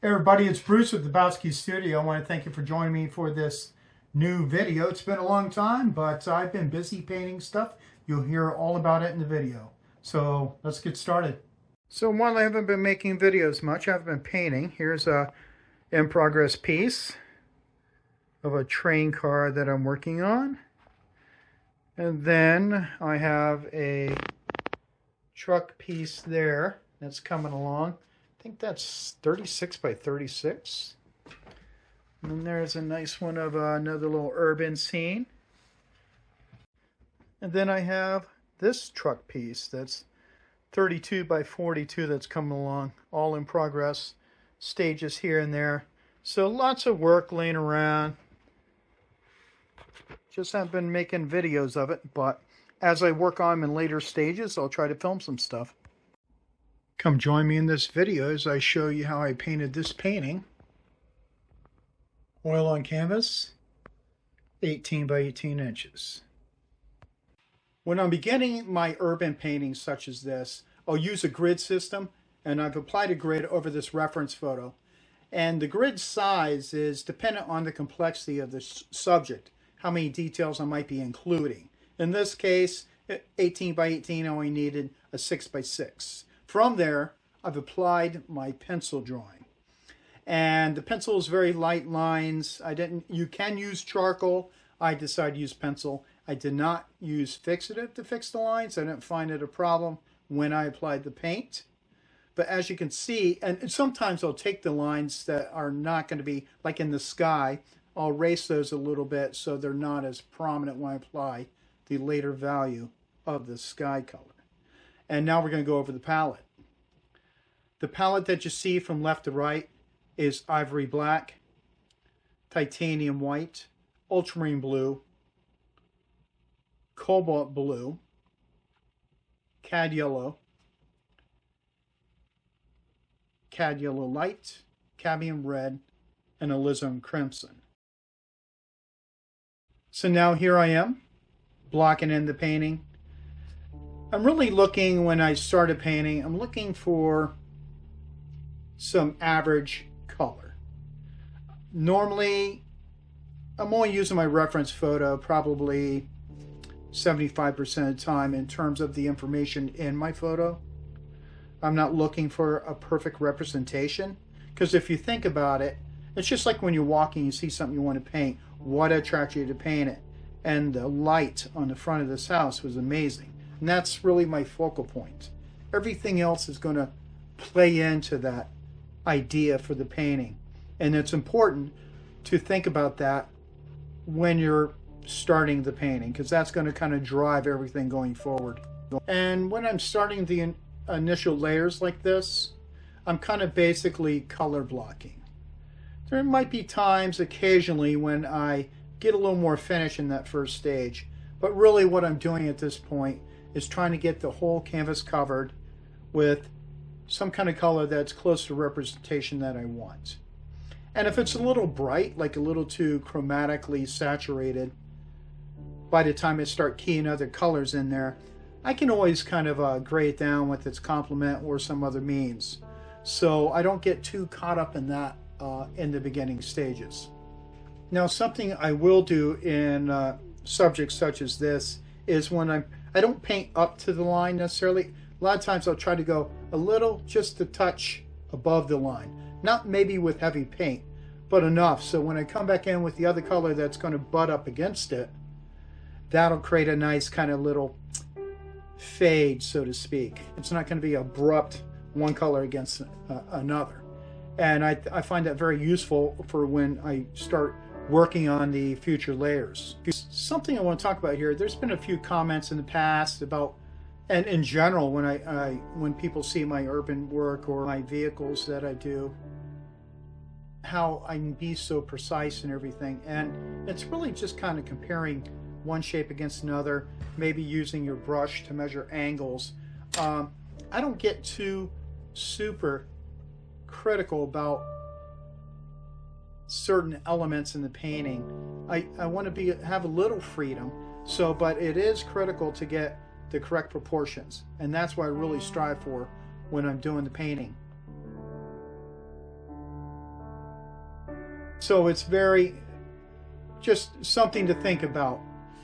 Hey everybody, it's Bruce with the Bowski Studio. I want to thank you for joining me for this new video. It's been a long time, but I've been busy painting stuff. You'll hear all about it in the video. So let's get started. So while I haven't been making videos much, I've been painting. Here's a in-progress piece of a train car that I'm working on. And then I have a truck piece there that's coming along. I think that's 36 by 36. And then there's a nice one of another little urban scene. And then I have this truck piece that's 32 by 42 that's coming along, all in progress, stages here and there. So lots of work laying around. Just haven't been making videos of it, but as I work on them in later stages, I'll try to film some stuff. Come join me in this video as I show you how I painted this painting. Oil on canvas, 18 by 18 inches. When I'm beginning my urban paintings such as this, I'll use a grid system, and I've applied a grid over this reference photo. And the grid size is dependent on the complexity of the subject, how many details I might be including. In this case, 18 by 18, I only needed a 6 by 6. From there, I've applied my pencil drawing. And the pencil is very light lines. You can use charcoal. I decided to use pencil. I did not use fixative to fix the lines. I didn't find it a problem when I applied the paint. But as you can see, and sometimes I'll take the lines that are not going to be, like in the sky, I'll erase those a little bit so they're not as prominent when I apply the later value of the sky color. And now we're going to go over the palette. The palette that you see from left to right is ivory black, titanium white, ultramarine blue, cobalt blue, cad yellow light, cadmium red, and alizarin crimson. So now here I am, blocking in the painting. I'm really looking, when I started painting, I'm looking for some average color. Normally, I'm only using my reference photo probably 75% of the time in terms of the information in my photo. I'm not looking for a perfect representation, because if you think about it, it's just like when you're walking, you see something you want to paint. What attracts you to paint it? And the light on the front of this house was amazing. And that's really my focal point. Everything else is going to play into that idea for the painting. And it's important to think about that when you're starting the painting, because that's going to kind of drive everything going forward. And when I'm starting the initial layers like this, I'm kind of basically color blocking. There might be times occasionally when I get a little more finish in that first stage, but really what I'm doing at this point is trying to get the whole canvas covered with some kind of color that's close to representation that I want. And if it's a little bright, like a little too chromatically saturated, by the time I start keying other colors in there, I can always kind of gray it down with its complement or some other means. So I don't get too caught up in that in the beginning stages. Now, something I will do in subjects such as this is when I don't paint up to the line necessarily. A lot of times I'll try to go a little, just a touch above the line. Not maybe with heavy paint, but enough. So when I come back in with the other color that's going to butt up against it, that'll create a nice kind of little fade, so to speak. It's not going to be abrupt, one color against another. And I find that very useful for when I start working on the future layers. Something I want to talk about here, there's been a few comments in the past about, and in general, when people see my urban work or my vehicles that I do, how I can be so precise and everything. And it's really just kind of comparing one shape against another, maybe using your brush to measure angles. I don't get too super critical about certain elements in the painting. I want to have a little freedom, but it is critical to get the correct proportions, and that's what I really strive for when I'm doing the painting. So it's very, just something to think about.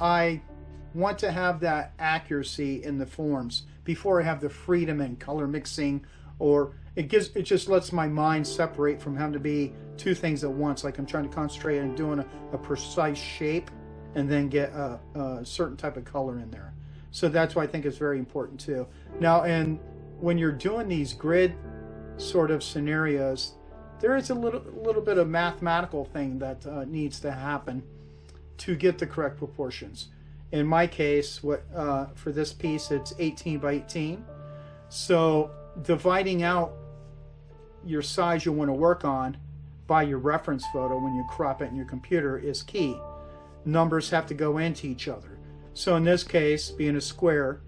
I want to have that accuracy in the forms before I have the freedom in color mixing, or it just lets my mind separate from having to be two things at once. Like I'm trying to concentrate on doing a precise shape and then get a certain type of color in there. So that's why I think it's very important too. Now, and when you're doing these grid sort of scenarios, there is a little bit of mathematical thing that needs to happen to get the correct proportions. In my case, for this piece, it's 18 by 18. So dividing out your size you want to work on by your reference photo when you crop it in your computer is key. Numbers have to go into each other. So in this case, being a square,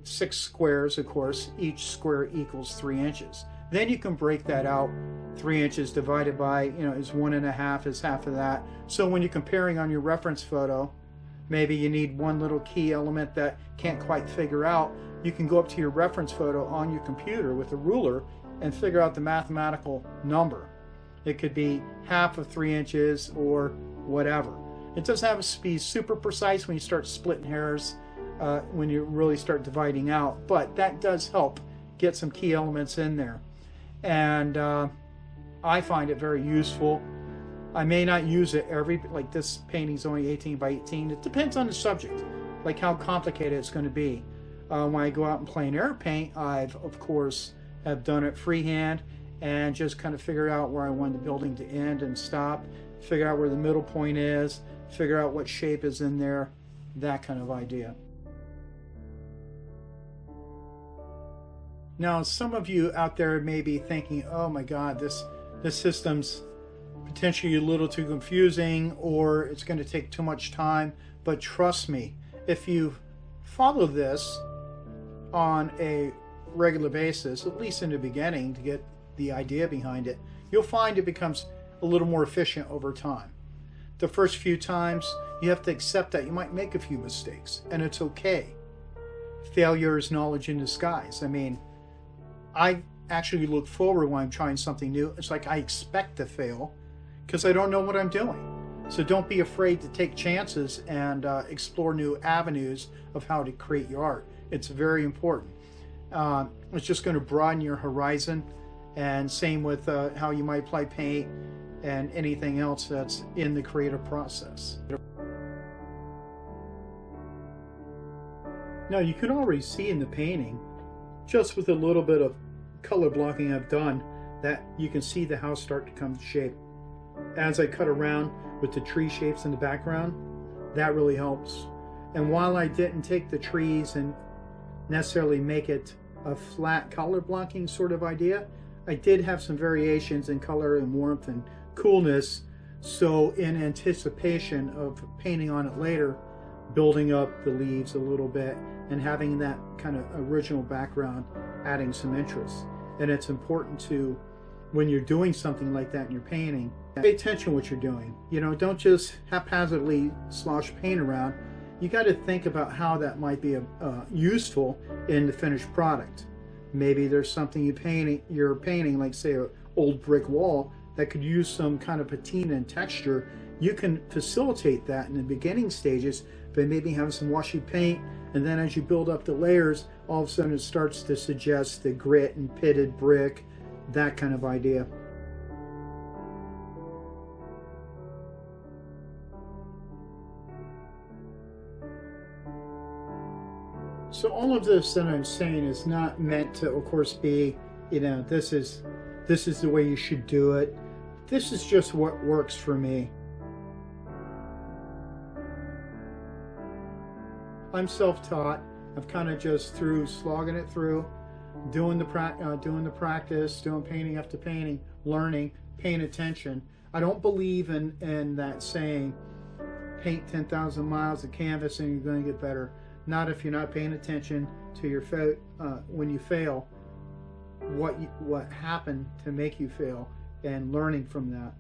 6 squares, of course, each square equals 3 inches. Then you can break that out. 3 inches divided by, is 1.5 is half of that. So when you're comparing on your reference photo, maybe you need one little key element that can't quite figure out. You can go up to your reference photo on your computer with a ruler and figure out the mathematical number. It could be half of 3 inches or whatever. It doesn't have to be super precise when you start splitting hairs, when you really start dividing out, but that does help get some key elements in there. And I find it very useful. I may not use it like this painting's only 18 by 18. It depends on the subject, like how complicated it's going to be. When I go out and plein air paint, I've, of course, have done it freehand and just kind of figure out where I want the building to end and stop, figure out where the middle point is, figure out what shape is in there, that kind of idea. Now, some of you out there may be thinking, oh my God, this system's potentially a little too confusing, or it's going to take too much time. But trust me, if you follow this on a regular basis, at least in the beginning, to get the idea behind it, you'll find it becomes a little more efficient over time. The first few times, you have to accept that you might make a few mistakes, and it's okay. Failure is knowledge in disguise. I mean, I actually look forward when I'm trying something new. It's like I expect to fail because I don't know what I'm doing. So don't be afraid to take chances and explore new avenues of how to create your art. It's very important. It's just going to broaden your horizon, and same with how you might apply paint and anything else that's in the creative process. Now you can already see in the painting, just with a little bit of color blocking I've done, that you can see the house start to come to shape. As I cut around with the tree shapes in the background, that really helps. And while I didn't take the trees and necessarily make it a flat color blocking sort of idea, I did have some variations in color and warmth and coolness, so in anticipation of painting on it later, building up the leaves a little bit and having that kind of original background adding some interest. And it's important to, when you're doing something like that in your painting, pay attention to what you're doing. Don't just haphazardly slosh paint around. You got to think about how that might be useful in the finished product. Maybe there's something you're painting, like say an old brick wall, that could use some kind of patina and texture. You can facilitate that in the beginning stages by maybe having some washy paint, and then as you build up the layers, all of a sudden it starts to suggest the grit and pitted brick, that kind of idea. So all of this that I'm saying is not meant to, of course, be, this is the way you should do it. This is just what works for me. I'm self-taught. I've kind of just slogging it through, doing the practice, doing painting after painting, learning, paying attention. I don't believe in that saying, paint 10,000 miles of canvas and you're going to get better. Not if you're not paying attention to your when you fail, what happened to make you fail, and learning from that.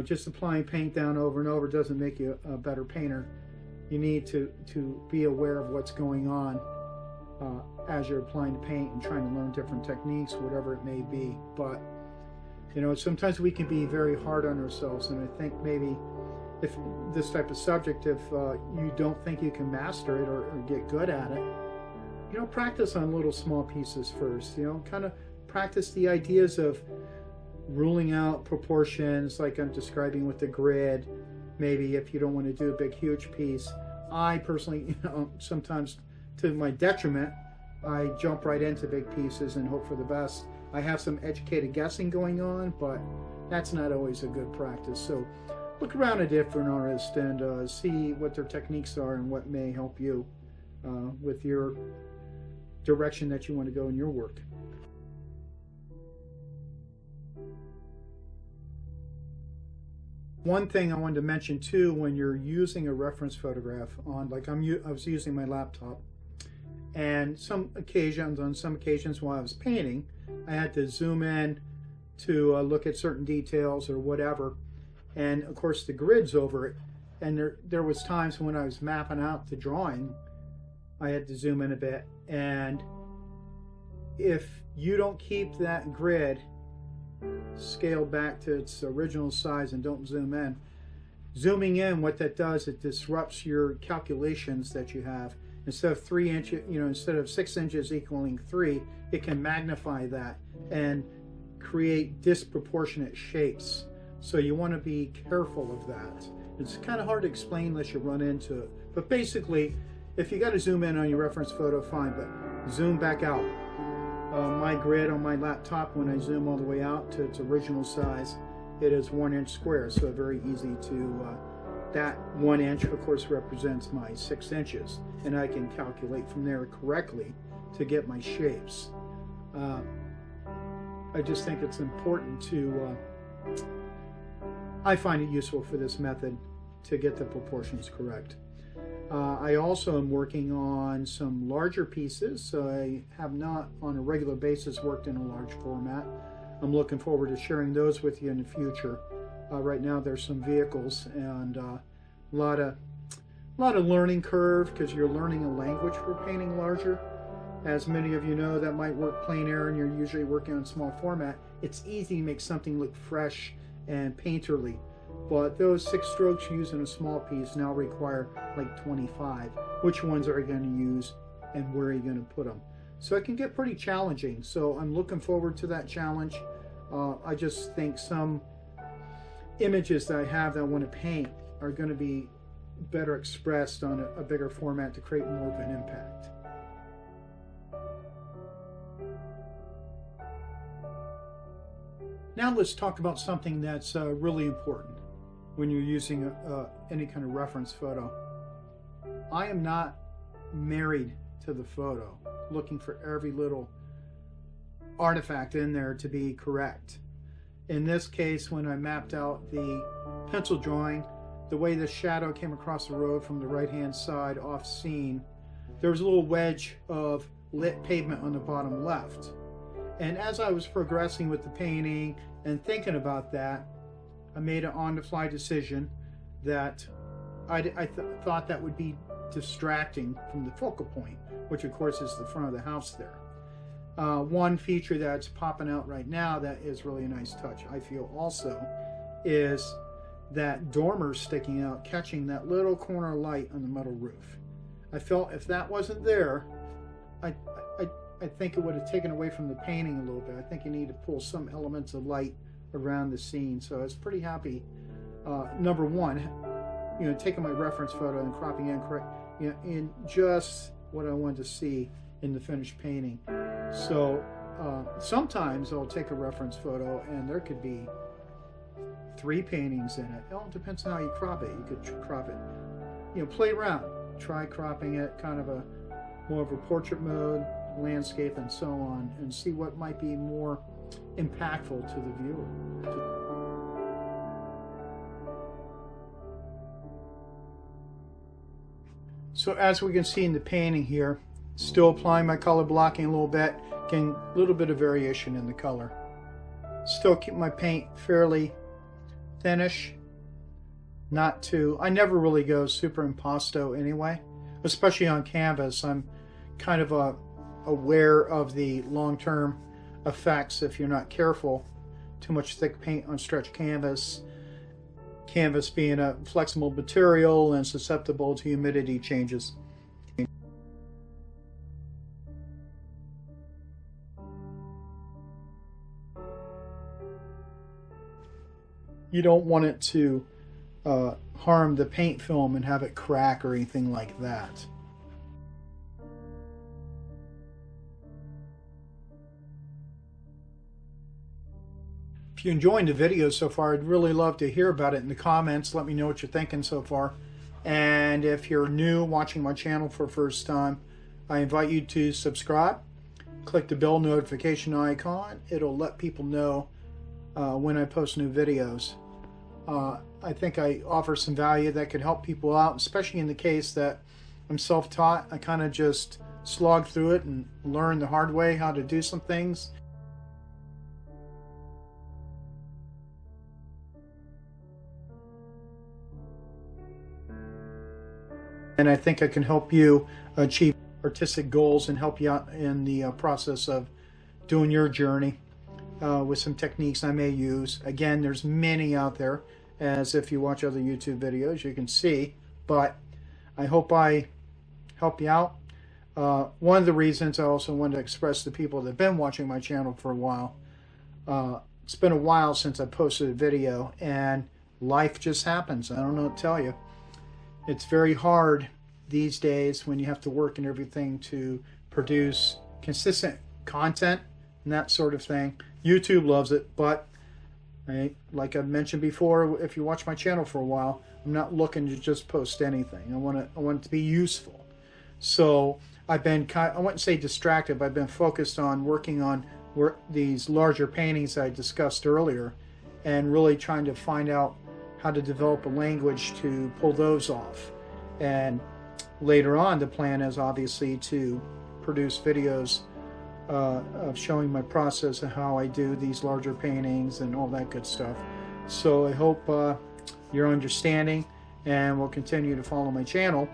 Just applying paint down over and over doesn't make you a better painter. You need to be aware of what's going on as you're applying the paint and trying to learn different techniques, whatever it may be. But Sometimes we can be very hard on ourselves, and I think maybe if this type of subject, if you don't think you can master it or get good at it, practice on little small pieces first, kind of practice the ideas of ruling out proportions like I'm describing with the grid. Maybe if you don't want to do a big huge piece, I personally, sometimes to my detriment, I jump right into big pieces and hope for the best. I have some educated guessing going on, but that's not always a good practice. So look around a different artist and see what their techniques are and what may help you with your direction that you want to go in your work. One thing I wanted to mention too, when you're using a reference photograph on, like I was using my laptop, and on some occasions while I was painting, I had to zoom in to look at certain details or whatever, and of course the grid's over it, and there was times when I was mapping out the drawing, I had to zoom in a bit, and if you don't keep that grid scaled back to its original size and don't zoom in, what that does, it disrupts your calculations that you have. Instead of 3 inches, instead of 6 inches equaling 3, it can magnify that and create disproportionate shapes. So you want to be careful of that. It's kind of hard to explain unless you run into it. But basically, if you got to zoom in on your reference photo, fine, but zoom back out. My grid on my laptop, when I zoom all the way out to its original size, it is 1 inch square, so very easy to, that 1 inch of course represents my 6 inches, and I can calculate from there correctly to get my shapes. I just think it's important to, I find it useful for this method to get the proportions correct. I also am working on some larger pieces, so I have not on a regular basis worked in a large format. I'm looking forward to sharing those with you in the future. Right now there's some vehicles and a lot of learning curve because you're learning a language for painting larger. As many of you know that might work plein air and you're usually working on small format, it's easy to make something look fresh and painterly. But those 6 strokes used in a small piece now require like 25. Which ones are you going to use and where are you going to put them? So it can get pretty challenging. So I'm looking forward to that challenge. I just think some images that I have that I want to paint are going to be better expressed on a bigger format to create more of an impact. Now let's talk about something that's really important when you're using any kind of reference photo. I am not married to the photo, looking for every little artifact in there to be correct. In this case, when I mapped out the pencil drawing, the way the shadow came across the road from the right-hand side off scene, there was a little wedge of lit pavement on the bottom left. And as I was progressing with the painting and thinking about that, I made an on-the-fly decision that I thought that would be distracting from the focal point, which of course is the front of the house there. One feature that's popping out right now that is really a nice touch, I feel also, is that dormer sticking out, catching that little corner light on the metal roof. I felt if that wasn't there, I think it would have taken away from the painting a little bit. I think you need to pull some elements of light around the scene. So I was pretty happy. Number one, taking my reference photo and cropping in, in just what I wanted to see in the finished painting. So sometimes I'll take a reference photo and there could be 3 paintings in it. It all depends on how you crop it. You could crop it, play around, try cropping it kind of more of a portrait mode, landscape, and so on, and see what might be more impactful to the viewer. So as we can see in the painting here, still applying my color blocking a little bit, getting a little bit of variation in the color. Still keep my paint fairly thinnish, not too, I never really go super impasto anyway, especially on canvas. I'm kind of aware of the long-term effects if you're not careful too much thick paint on stretched canvas. Canvas being a flexible material and susceptible to humidity changes. You don't want it to harm the paint film and have it crack or anything like that. If you're enjoying the video so far, I'd really love to hear about it in the comments. Let me know what you're thinking so far. And if you're new watching my channel for the first time, I invite you to subscribe. Click the bell notification icon. It'll let people know when I post new videos. I think I offer some value that could help people out, especially in the case that I'm self-taught. I kind of just slog through it and learn the hard way how to do some things. And I think I can help you achieve artistic goals and help you out in the process of doing your journey with some techniques I may use. Again, there's many out there, as if you watch other YouTube videos you can see, but I hope I help you out. One of the reasons I also wanted to express to people that have been watching my channel for a while, it's been a while since I posted a video, and life just happens. I don't know what to tell you. It's very hard these days when you have to work and everything to produce consistent content and that sort of thing. YouTube loves it, but like I've mentioned before, if you watch my channel for a while, I'm not looking to just post anything. I want it to be useful. So I've been I wouldn't say distracted, but I've been focused on working on these larger paintings I discussed earlier, and really trying to find out how to develop a language to pull those off. And later on, the plan is obviously to produce videos of showing my process of how I do these larger paintings and all that good stuff. So I hope you're understanding and will continue to follow my channel.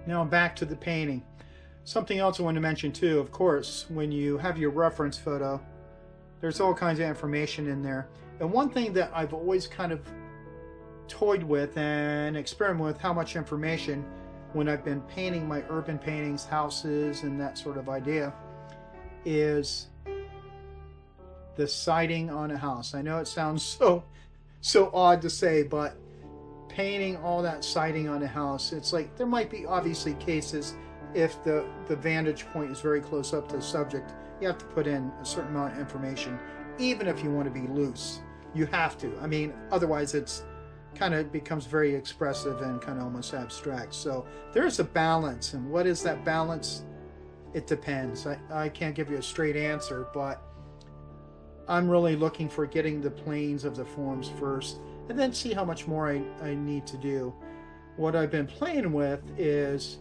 Now back to the painting. Something else I want to mention too, of course, when you have your reference photo, there's all kinds of information in there. And one thing that I've always kind of toyed with and experimented with how much information when I've been painting my urban paintings, houses, and that sort of idea, is the siding on a house. I know it sounds so odd to say, but painting all that siding on a house, it's like there might be obviously cases if the vantage point is very close up to the subject, you have to put in a certain amount of information, even if you want to be loose. You have to. I mean, otherwise it's kind of becomes very expressive and kind of almost abstract. So there's a balance, and what is that balance? It depends. I can't give you a straight answer, but I'm really looking for getting the planes of the forms first, and then see how much more I need to do. What I've been playing with is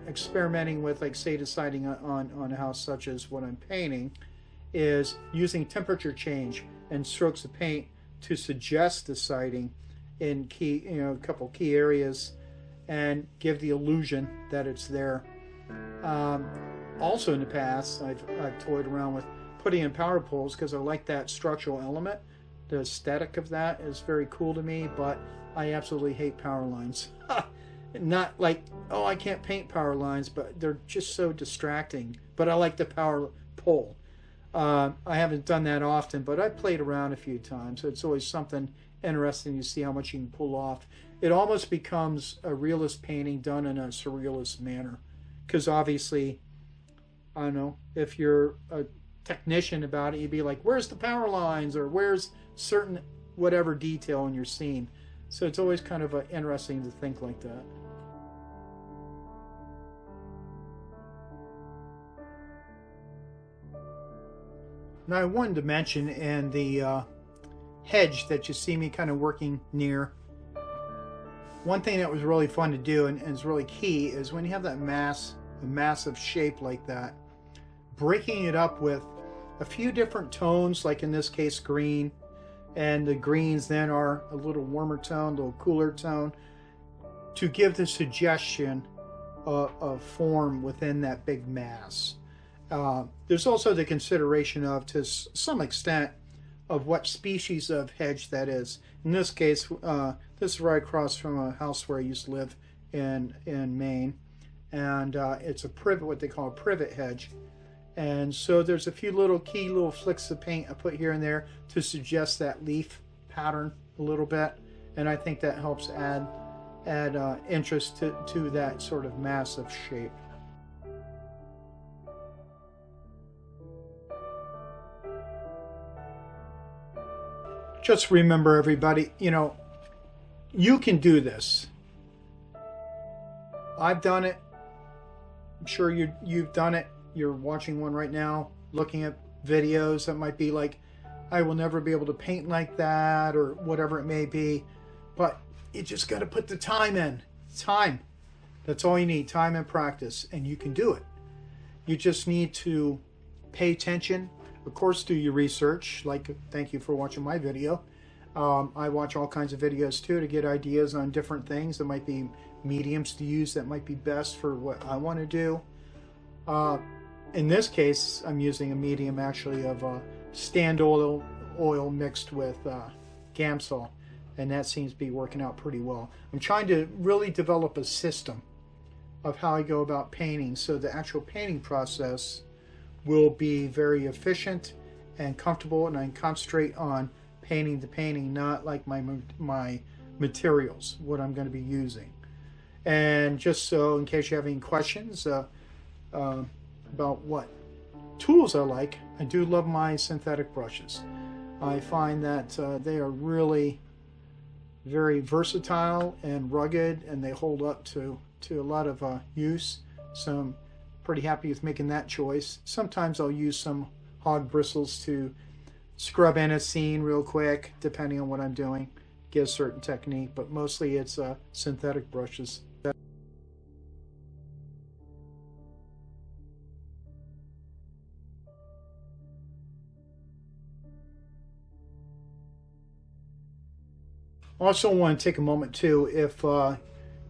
experimenting with, like, say, the siding on a house such as what I'm painting, is using temperature change and strokes of paint to suggest the siding in a couple key areas and give the illusion that it's there. Also in the past, I've toyed around with putting in power poles because I like that structural element. The aesthetic of that is very cool to me, but I absolutely hate power lines. Not like, oh, I can't paint power lines, but they're just so distracting. But I like the power pole. I haven't done that often, but I played around a few times. So it's always something interesting to see how much you can pull off. It almost becomes a realist painting done in a surrealist manner. Because obviously, I don't know, if you're a technician about it, you'd be like, where's the power lines? Or where's certain whatever detail in your scene? So it's always kind of interesting to think like that. Now I wanted to mention in the hedge that you see me kind of working near, one thing that was really fun to do and is really key is when you have that a massive shape like that, breaking it up with a few different tones, like in this case green, and the greens then are a little warmer tone, a little cooler tone, to give the suggestion of form within that big mass. There's also the consideration of, to some extent, of what species of hedge that is. In this case, this is right across from a house where I used to live in Maine, and it's a privet, what they call a privet hedge. And so there's a few little key little flicks of paint I put here and there to suggest that leaf pattern a little bit, and I think that helps add interest to that sort of massive shape. Just remember, everybody, you know, you can do this. I've done it. I'm sure you've done it. You're watching one right now, looking at videos that might be like, I will never be able to paint like that, or whatever it may be. But you just got to put the time in. Time. That's all you need, time and practice, and you can do it. You just need to pay attention. Of course, do your research. Like, thank you for watching my video. I watch all kinds of videos too to get ideas on different things. There might be mediums to use that might be best for what I want to do. In this case, I'm using a medium actually of stand oil mixed with Gamsol, and that seems to be working out pretty well. I'm trying to really develop a system of how I go about painting, so the actual painting process will be very efficient and comfortable, and I can concentrate on painting the painting, not like my materials, what I'm going to be using. And just so in case you have any questions about what tools I like, I do love my synthetic brushes. I find that they are really very versatile and rugged, and they hold up to a lot of use. So I'm pretty happy with making that choice. Sometimes I'll use some hog bristles to scrub in a scene real quick, depending on what I'm doing, get a certain technique, but mostly it's synthetic brushes. Also want to take a moment too, if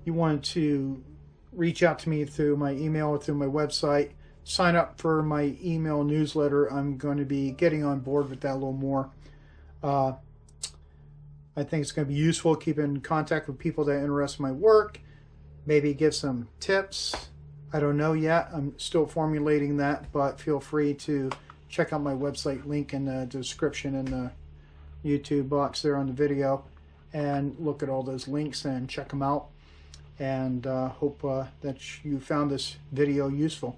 you want to reach out to me through my email or through my website, sign up for my email newsletter. I'm going to be getting on board with that a little more. I think it's going to be useful, keep in contact with people that are interested in my work, maybe give some tips. I don't know yet. I'm still formulating that, but feel free to check out my website, link in the description in the YouTube box there on the video, and look at all those links and check them out. And hope that you found this video useful.